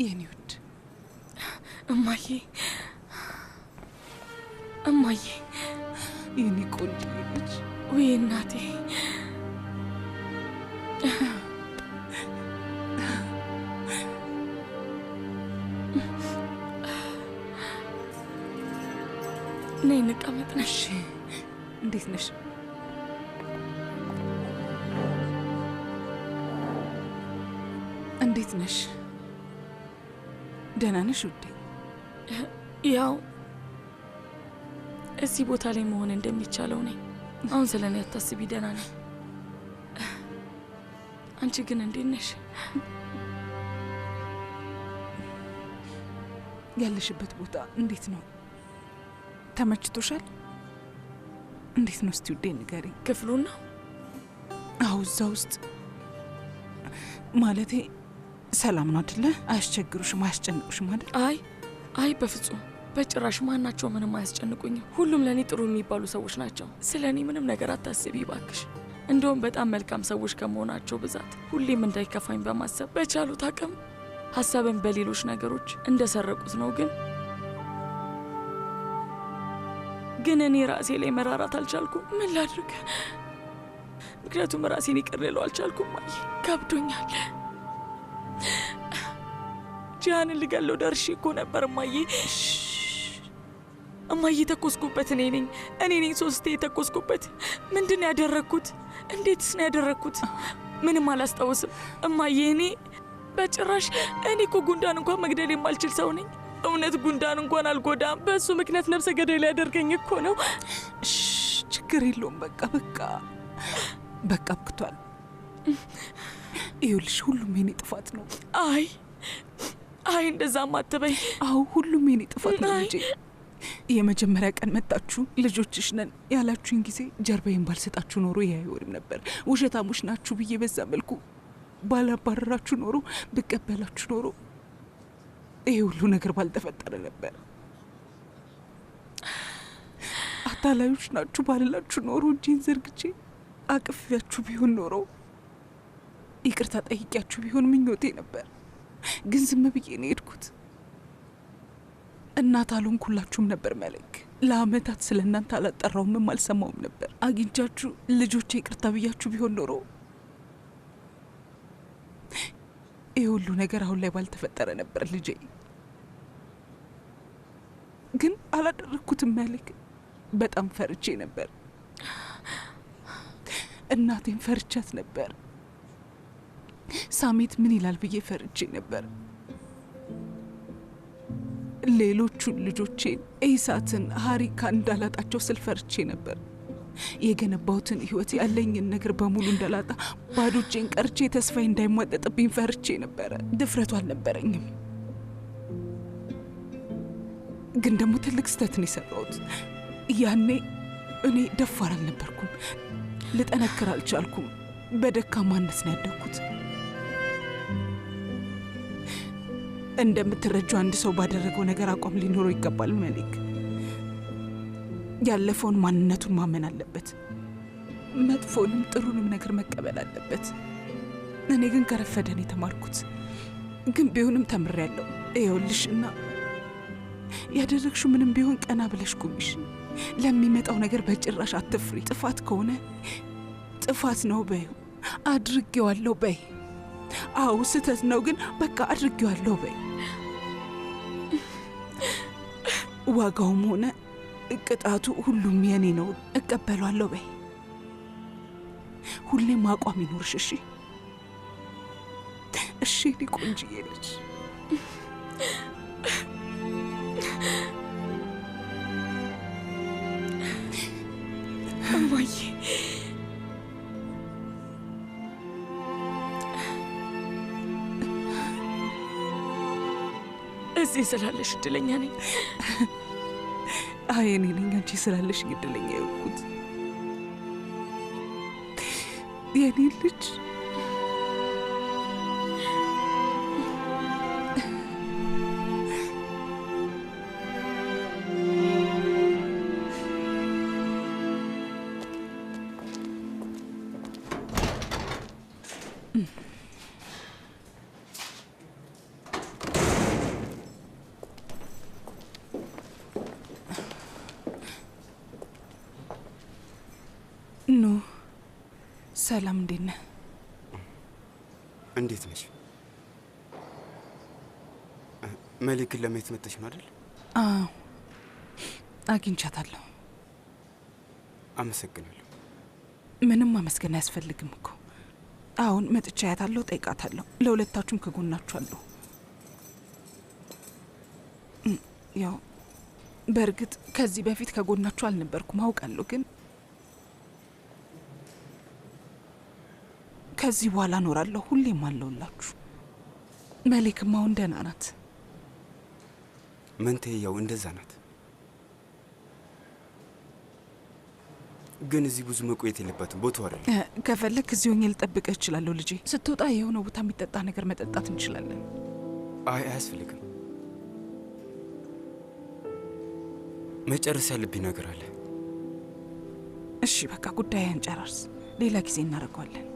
የኔ ውድ እማዬ እማዬ የኔ ቆንጆ ልጅ ወይ እናቴ ነይ እንቀመጥ። ነሽ? እንዴት ነሽ? እንዴት ነሽ? ደህና ነሽ ውዴ? ያው እዚህ ቦታ ላይ መሆን እንደሚቻለው ነኝ። አሁን ስለኔ አታስቢ፣ ደህና ነኝ። አንቺ ግን እንዴት ነሽ? ያለሽበት ቦታ እንዴት ነው? ተመችቶሻል? እንዴት ነው እስቲ ውዴ ንገሪኝ። ክፍሉን ነው? አዎ እዛ ውስጥ ማለቴ ሰላም ነው አይደለ? አያስቸግሩሽም፣ አያስጨንቁሽም አይደል? አይ በፍጹም በጭራሽ። ማናቸው ምንም አያስጨንቁኝም። ሁሉም ለኔ ጥሩ የሚባሉ ሰዎች ናቸው። ስለኔ ምንም ነገር አታስቢ ባክሽ። እንደውም በጣም መልካም ሰዎች ከመሆናቸው ብዛት ሁሌም እንዳይከፋኝ በማሰብ በቻሉት አቅም ሀሳብን በሌሎች ነገሮች እንደሰረቁት ነው። ግን እኔ ራሴ ላይ መራራት አልቻልኩም። ምን ላድርግ? ምክንያቱም ራሴን ይቅር ልለው አልቻልኩም። ከብዶኛል። ጂሃንን ልገለው ደርሼ እኮ ነበር እማዬ። እማዬ ተኮስኩበት። እኔ ነኝ 3 የተኮስኩበት። ምንድን ያደረግኩት? እንዴትስ ነው ያደረግኩት? ምንም አላስታውስም እማዬ። እኔ በጭራሽ እኔ እኮ ጉንዳን እንኳን መግደል የማልችል ሰው ነኝ። እውነት ጉንዳን እንኳን አልጎዳም። በእሱ ምክንያት ነፍሰ ገዳይ ሊያደርገኝ እኮ ነው። ችግር የለውም። በቃ አብቅቷል። ይኸውልሽ ሁሉም የኔ ጥፋት ነው። አይ እንደዛም አትበይ። አዎ ሁሉም የኔ ጥፋት ነው እንጂ የመጀመሪያ ቀን መጣችሁ ልጆችሽ ነን ያላችሁኝ ጊዜ ጀርባዬን ባልሰጣችሁ ኖሮ ይሄ አይሆንም ነበር። ውሸታሞች ናችሁ ብዬ በዛ መልኩ ባላባረራችሁ ኖሮ ብቀበላችሁ ኖሮ ይሄ ሁሉ ነገር ባልተፈጠረ ነበር። አታላዮች ናችሁ ባልላችሁ ኖሮ እጄን ዘርግቼ አቅፌያችሁ ቢሆን ኖሮ ይቅርታ ጠይቂያችሁ ቢሆን ምኞቴ ነበር። ግን ዝም ብዬ ነው የሄድኩት። እናት አልሆንኩላችሁም ነበር መለክ። ለአመታት ስለ እናንተ አላጠራውምም አልሰማውም ነበር። አግኝቻችሁ ልጆቼ ይቅርታ ብያችሁ ቢሆን ኖሮ ይህ ሁሉ ነገር አሁን ላይ ባልተፈጠረ ነበር ልጄ። ግን አላደረግኩትም መለክ። በጣም ፈርቼ ነበር። እናቴን ፈርቻት ነበር። ሳሜት ምን ይላል ብዬ ፈርቼ ነበር። ሌሎቹን ልጆቼን ኢሳትን፣ ሀሪካ እንዳላጣቸው ስል ፈርቼ ነበር። የገነባሁትን ህይወት ያለኝን ነገር በሙሉ እንዳላጣ ባዶ እጄን ቀርቼ ተስፋዬ እንዳይሟጠጥብኝ ፈርቼ ነበረ። ድፍረቱ አልነበረኝም። ግን ደግሞ ትልቅ ስህተት ነው የሰራሁት። ያኔ እኔ ደፋር አልነበርኩም። ልጠነክር አልቻልኩም። በደካማነት ነው ያደግኩት። እንደምትረጁ አንድ ሰው ባደረገው ነገር አቋም ሊኖረው ይገባል መሊክ። ያለፈውን ማንነቱን ማመን አለበት። መጥፎንም ጥሩንም ነገር መቀበል አለበት። እኔ ግን ከረፈደን የተማርኩት ግን ቢሆንም ተምሬያለሁ። ይኸውልሽና ያደረግሽው ምንም ቢሆን ቀና ብለሽ ቁሚሽ። ለሚመጣው ነገር በጭራሽ አትፍሪ። ጥፋት ከሆነ ጥፋት ነው በይው። አድርጌዋለሁ በይ። አዎ ስህተት ነው ግን በቃ አድርጌዋለሁ በይ። ዋጋውም ሆነ ቅጣቱ ሁሉም የኔ ነው፣ እቀበሏለሁ በይ። ሁሌም አቋም ይኖርሽ። እሺ እሺ እኔ ቆንጅዬ ልጅ። እማዬ እዚህ ስላለሽ እድለኛ ነኝ። አይ እኔ ነኝ አንቺ ስላለሽ እድለኛ የሆንኩት የኔ ልጅ። ሰላም፣ እንዴት ነህ? እንዴት ነሽ? መሊክን ለማየት መጥተሽ ነው አይደል? አዎ፣ አግኝቻታለሁ። አመሰግናለሁ። ምንም ማመስገን አያስፈልግም እኮ። አሁን መጥቻ ያታለሁ፣ ጠይቃታለሁ። ለሁለታችሁም ከጎናችሁ አለሁ። ያው በእርግጥ ከዚህ በፊት ከጎናችሁ አልነበርኩም አውቃለሁ፣ ግን ከዚህ በኋላ እኖራለሁ። ሁሌም አለሁላችሁ። መሌክም አሁን ደህና ናት። መንቴ ያው እንደዛ ናት። ግን እዚህ ብዙ መቆየት የለባትም። ቦታው አይደለም። ከፈለክ እዚህ ሆኜ ልጠብቅህ እችላለሁ ልጄ። ስትወጣ የሆነ ቦታ የሚጠጣ ነገር መጠጣት እንችላለን። አይ አያስፈልግም። መጨረስ ያለብኝ ነገር አለ። እሺ በቃ ጉዳይህን ጨራርስ፣ ሌላ ጊዜ እናደርገዋለን።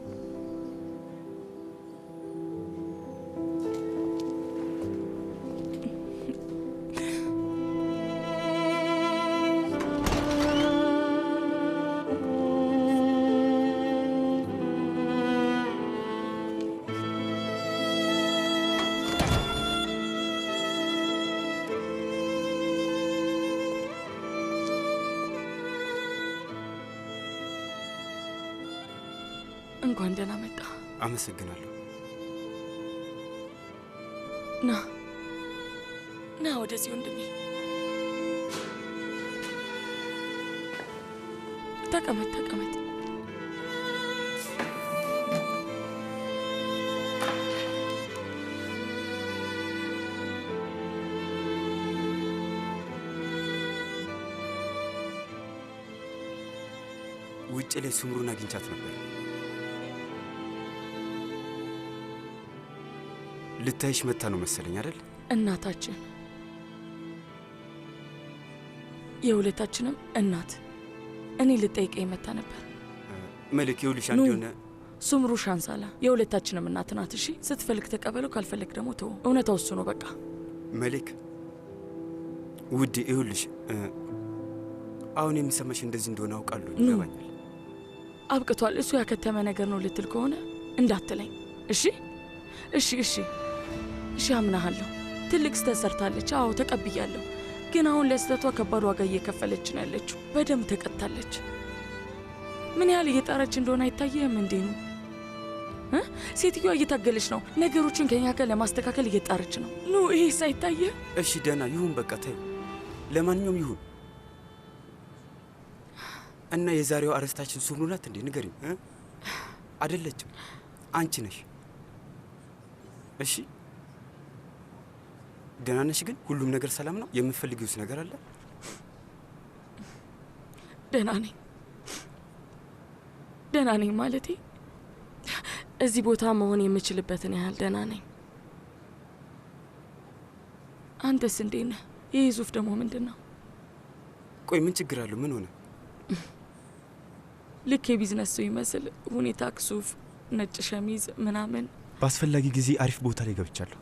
እንኳን ደህና መጣ። አመሰግናለሁ። ና ና ወደዚህ ወንድሜ፣ ተቀመጥ ተቀመጥ። ውጭ ላይ ስምሩን አግኝቻት ነበር። ልታይሽ መታ ነው መሰለኝ አይደል? እናታችን፣ የሁለታችንም እናት እኔ ልጠይቀኝ መታ ነበር። መልክ ይኸውልሽ፣ አንድ የሆነ ሱምሩ ሻንሳላ የሁለታችንም እናት ናት። እሺ ስትፈልግ ተቀበለው፣ ካልፈልግ ደግሞ ተው። እውነታው እሱ ነው በቃ። መልክ ውዴ፣ ይኸውልሽ አሁን የሚሰማሽ እንደዚህ እንደሆነ አውቃለሁ፣ ይገባኛል። አብቅቷል። እሱ ያከተመ ነገር ነው ልትል ከሆነ እንዳትለኝ። እሺ እሺ እሺ እሺ፣ አምናሃለሁ። ትልቅ ስህተት ሰርታለች። አዎ ተቀብያለሁ። ግን አሁን ለስህተቷ ከባድ ዋጋ እየከፈለች ነው ያለችው። በደንብ ተቀጥታለች። ምን ያህል እየጣረች እንደሆነ አይታየህም እንዴ? ነው ሴትዮዋ እየታገለች ነው። ነገሮችን ከኛ ጋር ለማስተካከል እየጣረች ነው። ኑ ይሄስ አይታየህ? እሺ ደህና ይሁን፣ በቃ ተይው። ለማንኛውም ይሁን እና የዛሬው አርዕስታችን ሱምሩ ናት እንዴ? ንገሪኝ። አይደለችም፣ አንቺ ነሽ። እሺ ደህና ነሽ? ግን ሁሉም ነገር ሰላም ነው? የምትፈልጊውስ ነገር አለ? ደህና ነኝ፣ ደህና ነኝ ማለቴ እዚህ ቦታ መሆን የምችልበትን ያህል ደህና ነኝ። አንተስ እንዴት ነህ? ይህ ዙፍ ደግሞ ምንድን ነው? ቆይ ምን ችግር አለው? ምን ሆነ? ልክ የቢዝነስ ሰው ይመስል ሁኔታ፣ ሱፍ፣ ነጭ ሸሚዝ ምናምን። በአስፈላጊ ጊዜ አሪፍ ቦታ ላይ ገብቻለሁ።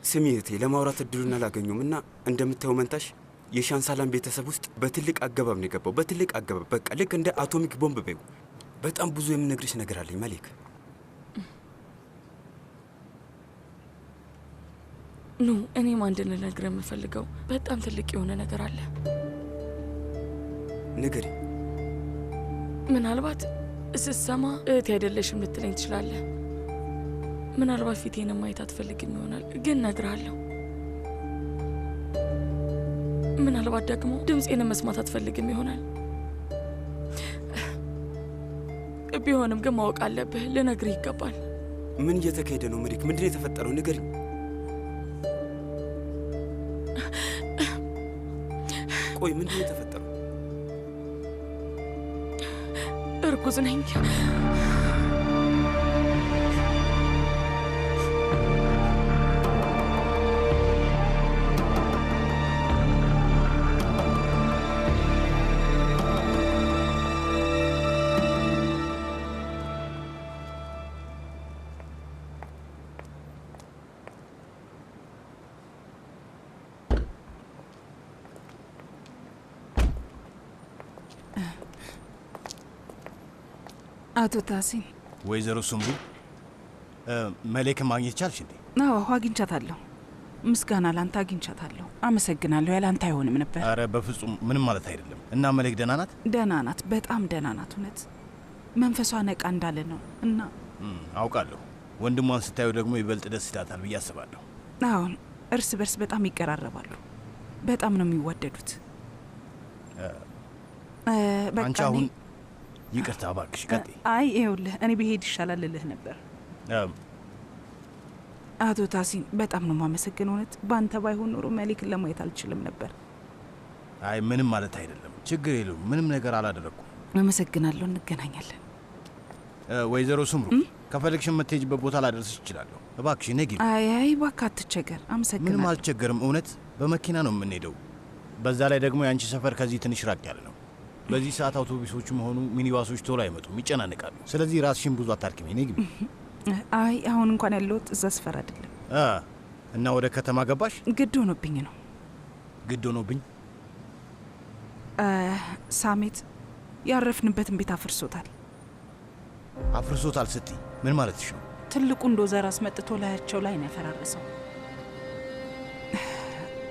ስሚ እህቴ፣ ለማውራት እድሉን አላገኘሁም እና እንደምታየው መንታሽ የሻንሳላን ቤተሰብ ውስጥ በትልቅ አገባብ ነው የገባው። በትልቅ አገባብ፣ በቃ ልክ እንደ አቶሚክ ቦምብ በይው። በጣም ብዙ የምነግርሽ ነገር አለኝ መሌክ። ኑ እኔም አንድ ልነግርህ የምፈልገው በጣም ትልቅ የሆነ ነገር አለ። ንገሪ። ምናልባት ስትሰማ እህቴ አይደለሽም ልትለኝ ትችላለህ። ምናልባት ፊቴንም ማየት አትፈልግም ይሆናል፣ ግን እነግርሃለሁ። ምናልባት ደግሞ ድምፄንም መስማት አትፈልግም ይሆናል። ቢሆንም ግን ማወቅ አለብህ፣ ልነግርህ ይገባል። ምን እየተካሄደ ነው መሪክ? ምንድን ነው የተፈጠረው? ንገሪኝ። ቆይ ምንድን ነው የተፈጠረው? እርጉዝ ነኝ። አቶ ታሲን። ወይዘሮ ሱምሩ መሌክን ማግኘት ቻልሽ እንዴ? አዎ አግኝቻታለሁ። ምስጋና ላንተ አግኝቻታለሁ። አመሰግናለሁ። ያለ አንተ አይሆንም ነበር። አረ በፍጹም ምንም ማለት አይደለም። እና መሌክ ደህና ናት? ደህና ናት፣ በጣም ደህና ናት። እውነት መንፈሷ ነቃ እንዳለ ነው። እና አውቃለሁ። ወንድሟን ስታዩ ደግሞ ይበልጥ ደስ ይላታል ብዬ አስባለሁ። አሁን እርስ በርስ በጣም ይቀራረባሉ። በጣም ነው የሚዋደዱት። አንቺ አሁን ይቅርታ እባክሽ ቀጥይ። አይ ይኸውልህ እኔ ብሄድ ይሻላል ልልህ ነበር። አቶ ታሲን በጣም ነው የማመሰግነው። እውነት በአንተ ባይሆን ኖሮ መሌክን ለማየት አልችልም ነበር። አይ ምንም ማለት አይደለም፣ ችግር የለውም። ምንም ነገር አላደረኩም። አመሰግናለሁ። እንገናኛለን። ወይዘሮ ሱምሩ ከፈለግሽ የምትሄጂበት ቦታ ላደርስሽ እችላለሁ። እባክሽ ነይ ግቢ። አይ እባክህ አትቸገር። አመሰግናለሁ። ምንም አልቸገርም። እውነት በመኪና ነው የምንሄደው። በዛ ላይ ደግሞ የአንቺ ሰፈር ከዚህ ትንሽ ራቅ ያለ ነው። በዚህ ሰዓት አውቶቡሶቹም ሆኑ ሚኒባሶች ቶሎ አይመጡም፣ ይጨናነቃሉ። ስለዚህ ራስሽን ብዙ አታርኪም። ነይ ግቢ። አይ አሁን እንኳን ያለሁት እዛ ሰፈር አይደለም። እና ወደ ከተማ ገባሽ? ግድ ሆኖብኝ ነው። ግድ ሆኖብኝ? ሳሜት ያረፍንበትን ቤት አፍርሶታል። አፍርሶታል ስትይ ምን ማለትሽ ነው? ትልቁን ዶዘር አስመጥቶ ላያቸው ላይ ነው ያፈራረሰው።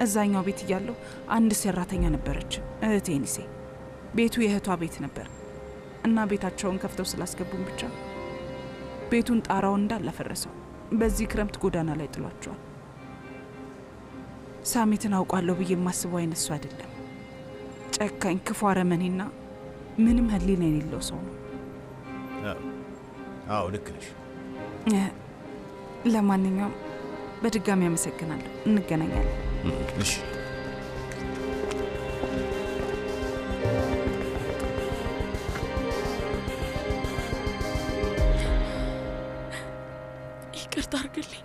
እዛኛው ቤት እያለሁ አንድ ሰራተኛ ነበረች፣ እህቴ ኒሴ። ቤቱ የእህቷ ቤት ነበር እና ቤታቸውን ከፍተው ስላስገቡን ብቻ ቤቱን ጣራውን እንዳላፈረሰው። በዚህ ክረምት ጎዳና ላይ ጥሏቸዋል። ሳሜትን አውቋለሁ ብዬ የማስበው አይነት እሱ አይደለም። ጨካኝ፣ ክፉ፣ አረመኔና ምንም ህሊና የሌለው ሰው ነው። አዎ ልክ ነሽ። ለማንኛውም በድጋሚ አመሰግናለሁ። እንገናኛለን። እሺ። ይቅርታ አድርግልኝ።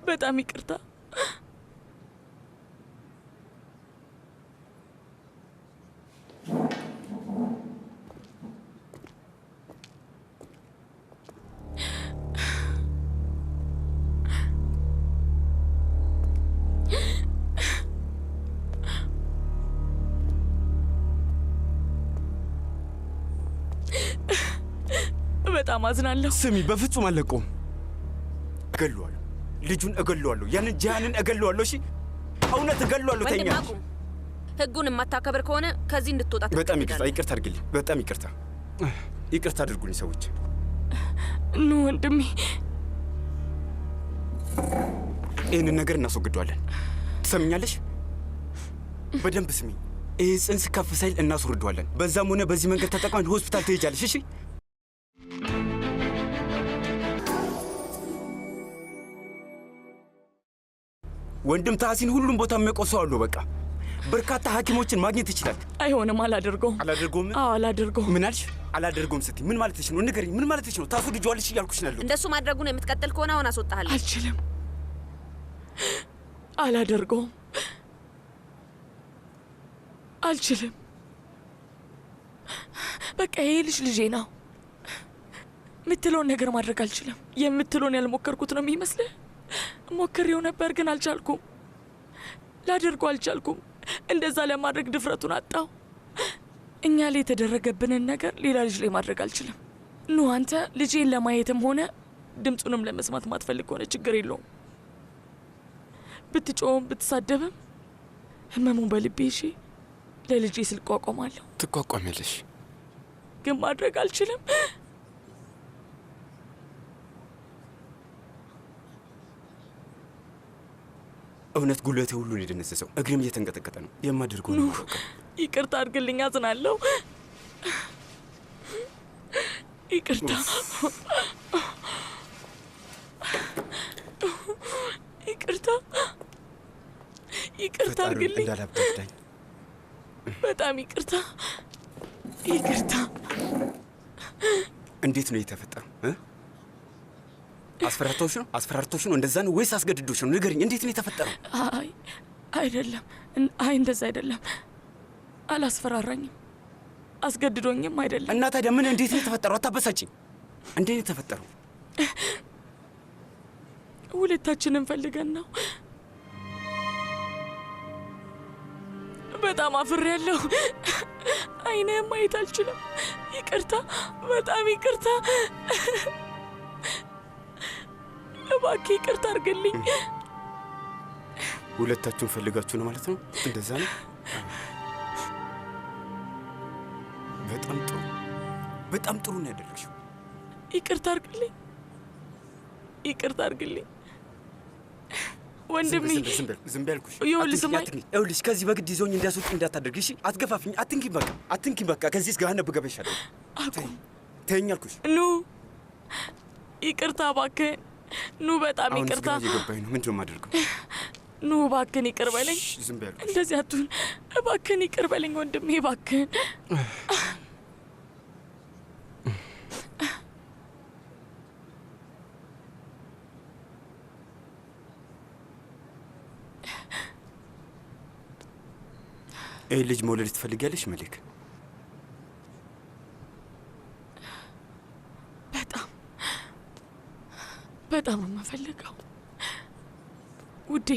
በጣም ይቅርታ። በጣም አዝናለሁ። ስሚ፣ በፍጹም አለቀውም። እገለዋለሁ፣ ልጁን እገለዋለሁ፣ ያንን ጃንን እገለዋለሁ። እሺ እውነት እገለዋለሁ። ተኛ። ህጉን የማታከብር ከሆነ ከዚህ እንድትወጣ። በጣም ይቅርታ፣ ይቅርታ አድርግልኝ። በጣም ይቅርታ፣ ይቅርታ አድርጉልኝ ሰዎች። ኑ ወንድሜ፣ ይህንን ነገር እናስወግደዋለን። ትሰምኛለሽ? በደንብ ስሚ። ይህ ጽንስ ከፍ ሳይል እናስወርደዋለን። በዛም ሆነ በዚህ መንገድ ተጠቅመን ሆስፒታል ትሄጃለሽ። እሺ ወንድም ታሲን ሁሉም ቦታ የሚያቆሰው አሉ። በቃ በርካታ ሐኪሞችን ማግኘት ይችላል። አይሆንም። አላደርገውም። አላደርገውም? አዎ አላደርገውም። ምን አልሽ? አላደርገውም ስትይ ምን ማለትሽ ነው? ንገሪኝ፣ ምን ማለትሽ ነው? ታስወድጂዋለሽ እያልኩሽ ነው። እንደሱ ማድረጉን የምትቀጥል ከሆነ አሁን አስወጣሃለሁ። አልችልም። አላደርገውም። አልችልም። በቃ ይሄ ልጄ ነው። የምትለውን ነገር ማድረግ አልችልም። የምትለውን ያልሞከርኩት ነው የሚመስልህ? ሞክሬው ነበር ግን አልቻልኩም። ላደርገው አልቻልኩም። እንደዛ ለማድረግ ድፍረቱን አጣው። እኛ ላይ የተደረገብንን ነገር ሌላ ልጅ ላይ ማድረግ አልችልም። ኑ አንተ ልጄን ለማየትም ሆነ ድምፁንም ለመስማት ማትፈልግ ከሆነ ችግር የለውም። ብትጮውም ብትሳደብም ህመሙን በልቤ እሺ፣ ለልጄ ስል ቋቋማለሁ። ትቋቋሚያለሽ፣ ግን ማድረግ አልችልም። እውነት ጉልበቴ ሁሉ ነው የደነዘዘው። እግሬም እየተንቀጠቀጠ ነው። የማደርገው ነው። ይቅርታ አድርግልኝ፣ አዝናለሁ። ይቅርታ ይቅርታ ይቅርታ አድርግልኝ። እንዳላብዳኝ በጣም ይቅርታ ይቅርታ። እንዴት ነው የተፈጠረው? አስፈራርቶሽ ነው? አስፈራርቶሽ ነው? እንደዛ ነው ወይስ አስገድዶሽ ነው? ንገሪኝ፣ እንዴት ነው የተፈጠረው? አይ አይደለም፣ አይ እንደዛ አይደለም። አላስፈራራኝም፣ አስገድዶኝም አይደለም። እና ታዲያ ምን? እንዴት ነው የተፈጠረው? አታበሳጭኝ። እንዴት ነው የተፈጠረው? ሁለታችንን ፈልገን ነው። በጣም አፍሬያለሁ። አይኔን ማየት አልችልም። ይቅርታ፣ በጣም ይቅርታ። እባክህ ይቅርታ አድርግልኝ። ሁለታችሁን ፈልጋችሁ ነው ማለት ነው? እንደዛ ነው። በጣም ጥሩ፣ በጣም ጥሩ ነው ያደረግሽው። ይቅርታ አድርግልኝ፣ ይቅርታ አድርግልኝ ወንድሜ። ዝም በል አልኩሽ። ይኸውልሽ ከዚህ በግድ ይዞኝ እንዲያስወጡ እንዳታደርግ እሺ? አትገፋፍኝ፣ አትንኪኝ፣ በቃ አትንኪኝ። በቃ ከዚህ እስከ ገሃነም ብገባ ይሻላል። ተይኝ አልኩሽ። ኑ ይቅርታ እባክህን፣ ኑ በጣም ይቅርታ። አሁን እየገባኝ ነው። ምንድን ነው የማደርገው? ኑ እባክህን ይቅር በለኝ። ዝም በል አልኩሽ። እንደዚህ አትሁን እባክህን፣ ይቅር በለኝ ወንድሜ እባክህን። ይህ ልጅ መውለድ ትፈልጊያለሽ መሌክ? በጣም የምፈልገው ውዴ፣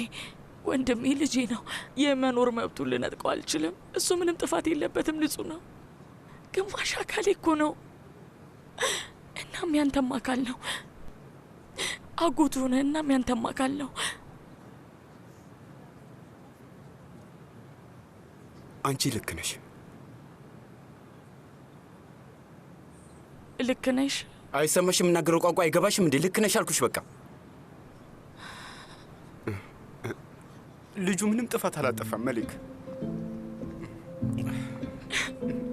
ወንድሜ ልጄ ነው። የመኖር መብቱን ልነጥቀው አልችልም። እሱ ምንም ጥፋት የለበትም፣ ንጹህ ነው። ግማሽ አካሌ እኮ ነው። እናም ያንተም አካል ነው። አጎቱ ሆነ። እናም ያንተም አካል ነው። አንቺ ልክ ነሽ። ልክ ነሽ። አይሰማሽም? የምናገረው ቋንቋ አይገባሽም እንዴ? ልክ ነሽ አልኩሽ። በቃ ልጁ ምንም ጥፋት አላጠፋም መሊክ።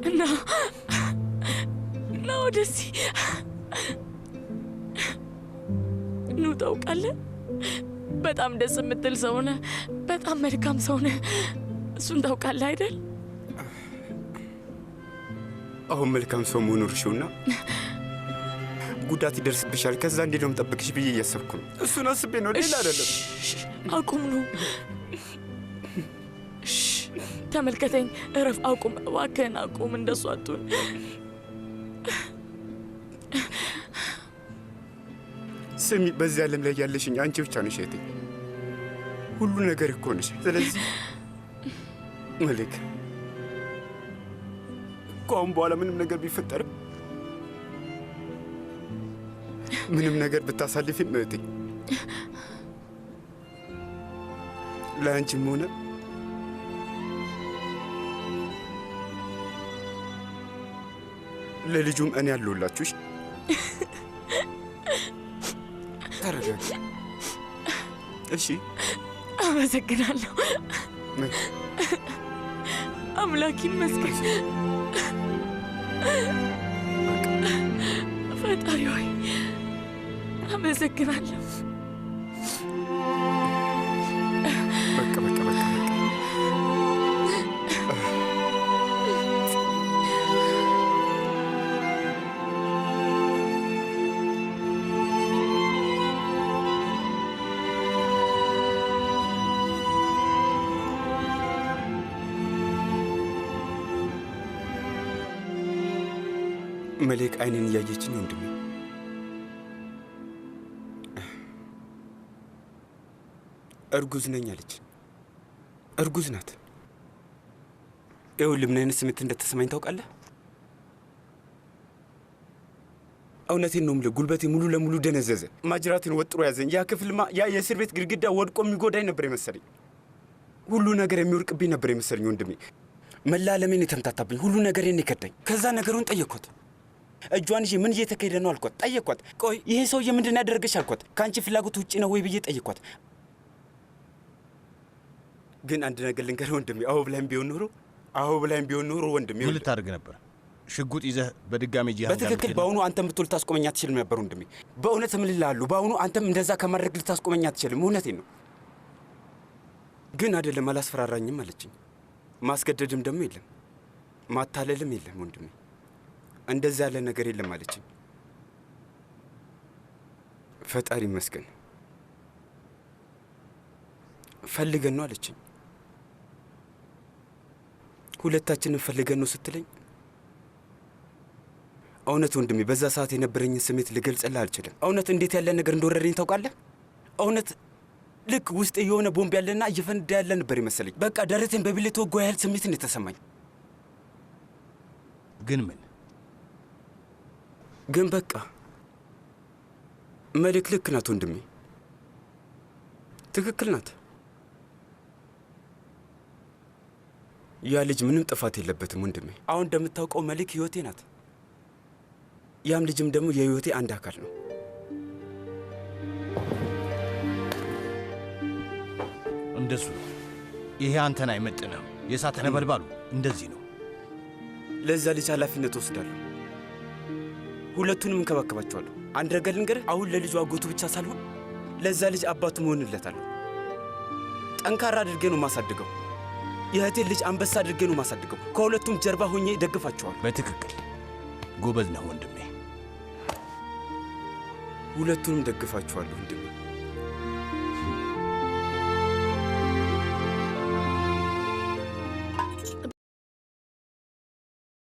እና ወደዚህ ኑ። ታውቃለህ፣ በጣም ደስ የምትል ሰው ነህ። በጣም መልካም ሰው ነህ። እሱን ታውቃለህ አይደል? አሁን መልካም ሰው መሆኑ እርሺውና ጉዳት ይደርስብሻል። ከዛ እንዴት ነው የምጠብቅሽ ብዬ እያሰብኩ ነው። እሱን አስቤ ነው፣ ሌላ አይደለም። አቁም ነው። ተመልከተኝ፣ እረፍ። አቁም እባክህን፣ አቁም። እንደሱ አትሁን። ስሚ፣ በዚህ ዓለም ላይ ያለሽኝ አንቺ ብቻ ነሽ እህቴ። ሁሉ ነገር እኮ ነሽ። ስለዚህ መሌክ፣ ከአሁን በኋላ ምንም ነገር ቢፈጠርም ምንም ነገር ብታሳልፊም እህቴ ለአንቺም ሆነ ለልጁም እኔ ያለሁላችሁሽ። ተረጋጊ እሺ? አመሰግናለሁ። አምላክ ይመስገን። ፈጣሪ ሆይ አመሰግናለሁ። በቃ በቃ በቃ በቃ መሌክ አይኔን እያየችኝ ወንድሜ፣ እርጉዝ ነኝ አለች። እርጉዝ ናት። ይኸውልህ ምን አይነት ስሜት እንደተሰማኝ ታውቃለህ? እውነቴን ነው የምልህ፣ ጉልበቴ ሙሉ ለሙሉ ደነዘዘ። ማጅራቴን ወጥሮ ያዘኝ። ያ ክፍልማ፣ ያ የእስር ቤት ግድግዳ ወድቆ የሚጎዳኝ ነበር የመሰለኝ። ሁሉ ነገር የሚወርቅብኝ ነበር የመሰለኝ ወንድሜ። መላ ዓለሜን የተምታታብኝ፣ ሁሉ ነገሬን የከዳኝ። ከዛ ነገሩን ጠየቅኳት። እጇን ይዤ ምን እየተካሄደ ነው አልኳት። ጠየቅኳት። ቆይ ይሄ ሰውዬ ምንድን ነው ያደረገች አልኳት። ከአንቺ ፍላጎት ውጭ ነው ወይ ብዬ ጠየቅኳት። ግን አንድ ነገር ልንገርህ ወንድሜ፣ አዎ ብላይም ቢሆን ኖሮ ወንድሜ፣ ምን ልታደርግ ነበር? ሽጉጥ ይዘህ በድጋሚ ጂሃድ? በትክክል በአሁኑ አንተም ብትል ልታስቆመኝ አትችልም ነበር ወንድሜ። በእውነት እምልልሃለሁ፣ በአሁኑ አንተም እንደዛ ከማድረግ ልታስቆመኝ አትችልም። እውነቴን ነው። ግን አይደለም፣ አላስፈራራኝም አለችኝ። ማስገደድም ደግሞ የለም፣ ማታለልም የለም ወንድሜ። እንደዛ ያለ ነገር የለም አለችኝ። ፈጣሪ ይመስገን። ፈልገን ነው አለችኝ። ሁለታችንን ፈልገን ነው ስትለኝ እውነት ወንድሜ፣ በዛ ሰዓት የነበረኝን ስሜት ልገልጽልህ አልችልም። እውነት እንዴት ያለ ነገር እንደወረደኝ ታውቃለህ? እውነት ልክ ውስጥ የሆነ ቦምብ ያለና እየፈነዳ ያለ ነበር ይመስለኝ። በቃ ደረቴን በቢሌት ወጎ ያህል ስሜት ነው የተሰማኝ። ግን ምን ግን በቃ መልክ ልክ ናት ወንድሜ፣ ትክክል ናት። ያ ልጅ ምንም ጥፋት የለበትም ወንድሜ። አሁን እንደምታውቀው መልክ ህይወቴ ናት። ያም ልጅም ደግሞ የህይወቴ አንድ አካል ነው። እንደሱ ነው። ይሄ አንተን አይመጥንም። የእሳት ነበልባሉ እንደዚህ ነው። ለዛ ልጅ ኃላፊነት ወስዳለሁ። ሁለቱንም እንከባከባቸዋለሁ። አንድ ነገር ልንገርህ፣ አሁን ለልጁ አጎቱ ብቻ ሳልሆን ለዛ ልጅ አባቱ መሆንለታለሁ። ጠንካራ አድርጌ ነው ማሳድገው። የእህቴን ልጅ አንበሳ አድርጌ ነው ማሳድገው። ከሁለቱም ጀርባ ሆኜ ደግፋቸዋለሁ። በትክክል ጎበዝ ነው ወንድሜ። ሁለቱንም ደግፋቸዋለሁ ወንድሜ።